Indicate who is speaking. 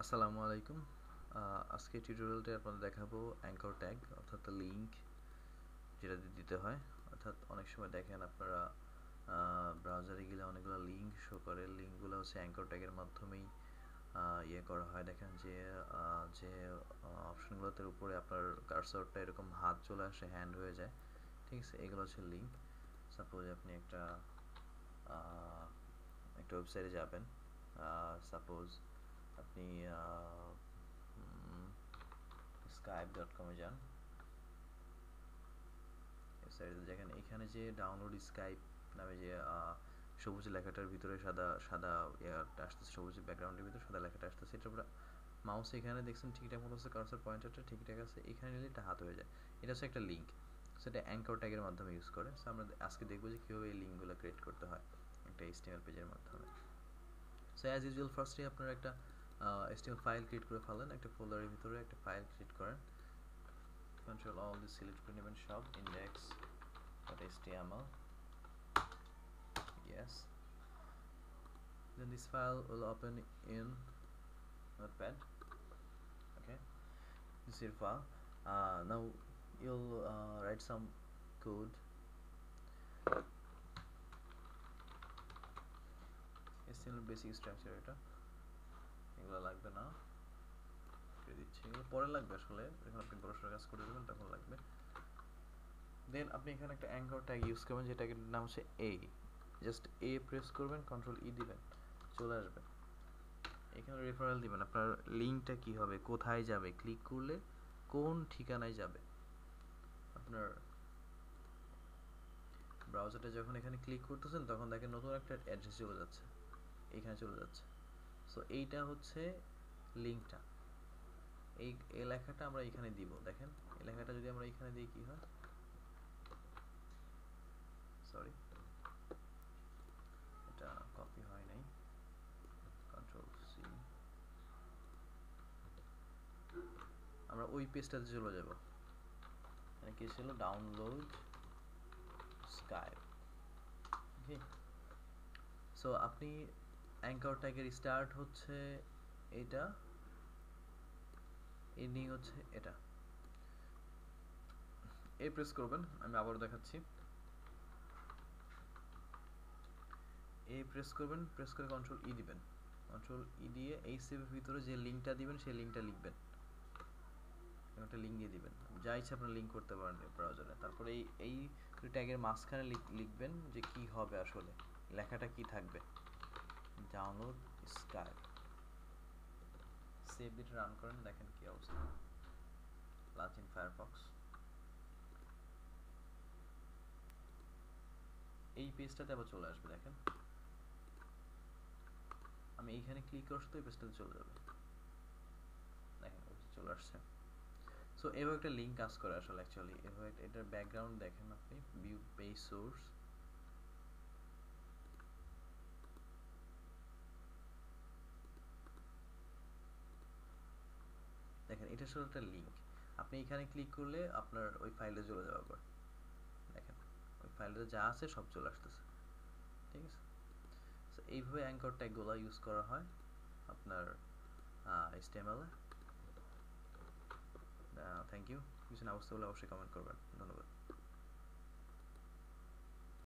Speaker 1: আসসালামু আলাইকুম। আজকে টিউটোরিয়ালটা আপনাদের দেখাবো অ্যাঙ্কর ট্যাগ অর্থাৎ লিঙ্ক যেটা দিতে হয়। অর্থাৎ অনেক সময় দেখেন আপনারা ব্রাউজারে গেলে অনেকগুলো লিঙ্ক শো করে, লিঙ্কগুলো হচ্ছে অ্যাঙ্কর ট্যাগের মাধ্যমেই ইয়ে করা হয়। দেখেন যে অপশনগুলোতে উপরে আপনার কার্সরটা এরকম হাত চলে আসে, হ্যান্ড হয়ে যায়, ঠিক আছে? এগুলো হচ্ছে লিঙ্ক। সাপোজ আপনি একটা ওয়েবসাইটে যাবেন, সাপোজ আপনি skype.com এ যান। ওয়েবসাইটে দেখেন এখানে যে ডাউনলোড স্কাইপ নামে যে সবুজ লেখাটার ভিতরে সাদা সাদা ইয়াটা আসতেছে, সবুজ ব্যাকগ্রাউন্ডের ভিতরে সাদা লেখাটা আসতেছে, এটার উপরে মাউস এখানে দেখছেন ঠিকঠাক মতো আছে, কার্সর পয়েন্টারটা ঠিকঠাক আছে, এখানে নিলে এটা হাত হয়ে যায়। এটা হচ্ছে একটা লিঙ্ক, সেটা অ্যাঙ্কর ট্যাগের মাধ্যমে ইউজ করে। সো আমরা আজকে দেখবো যে কীভাবে এই লিঙ্কগুলো ক্রিয়েট করতে হয় একটা HTML পেজের মাধ্যমে। সো অ্যাজ ইউজুয়াল ফার্স্টে আপনারা একটা HTML ফাইল ক্রিয়েট করে ফেলেন, একটা ফোল্ডারের ভিতরে একটা ফাইল ক্রিয়েট করেন। Control all this, select করে নেবেন সব index.html. Yes, then this file will open in Notepad. Okay, this is your file. Now you'll write some code. HTML basic structure, এটা এগুলো লাগবে না, দিচ্ছি, এগুলো পরে লাগবে। আসলে যখন আপনি বড়সড় কাজ করে দেবেন তখন লাগবে। দেন আপনি এখানে একটা অ্যাঙ্কর ট্যাগ ইউজ করবেন, যেটা নাম হচ্ছে এ। জাস্ট এ প্রেস করবেন, কন্ট্রোল ই দিবেন, চলে আসবে। এখানে রেফারেল দিবেন, আপনার লিঙ্কটা কি হবে, কোথায় যাবে, ক্লিক করলে কোন ঠিকানায় যাবে। আপনার ব্রাউজারটা যখন এখানে ক্লিক করতেছেন তখন দেখেন নতুন একটা অ্যাড্রেস চলে যাচ্ছে, এইখানে চলে যাচ্ছে। সো এইটা হচ্ছে লিঙ্কটা। এই লেখাটা আমরা এখানে দিব। দেখেন এই লেখাটা যদি আমরা এখানে দিই কি হয়, সরি এটা কপি হয় নাই, কন্ট্রোল সি, আমরা ওই পেজটাতে চলে যাব। এখানে কি ছিল, ডাউনলোড স্কাইপ। ওকে, সো আপনি অ্যাঙ্কর ট্যাগের স্টার্ট হচ্ছে এটা, এন্ডিং হচ্ছে এটা। এই প্রেস করবেন, আমি আবারও দেখাচ্ছি। এই প্রেস করবেন, প্রেস করে কন্ট্রোল ই দিবেন, কন্ট্রোল ই দিয়ে এই সেভের ভিতরে যে লিঙ্কটা দিবেন সেই লিঙ্কটা লিখবেন, একটা লিঙ্ক দিয়ে দিবেন, যা ইচ্ছা আপনার লিঙ্ক করতে পারেন ব্রাউজারে। তারপরে এই ট্যাগের মাঝখানে লিখবেন যে কি হবে, আসলে লেখাটা কি থাকবে, ডাউনলোড স্কাইপ। সেভ দিয়ে রান করেন, দেখেন কি অবস্থা, লঞ্চ ইন ফায়ারফক্স। এই পেজটাতে আবার চলে আসবে। দেখেন আমি এইখানে ক্লিক করছি তো এই পেজটাতে চলে যাবে, দেখেন চলে আসছে। সো এভাবে একটা লিঙ্ক কাজ করে আসলে অ্যাকচুয়ালি। এভাবে এটার ব্যাকগ্রাউন্ড দেখেন আপনি, ভিউ পেজ সোর্স, দেখেন এটা আসলে একটা লিঙ্ক। আপনি এখানে ক্লিক করলে আপনার ওই ফাইলে চলে যাবে আবার, দেখেন ওই ফাইলে যা আছে সব চলে আসতেছে, ঠিক আছে? সো এইভাবে অ্যাঙ্কর ট্যাগগুলো ইউজ করা হয় আপনার HTML এ। Thank you. কিছু না বুঝতে হলে অবশ্যই কমেন্ট করবেন। ধন্যবাদ।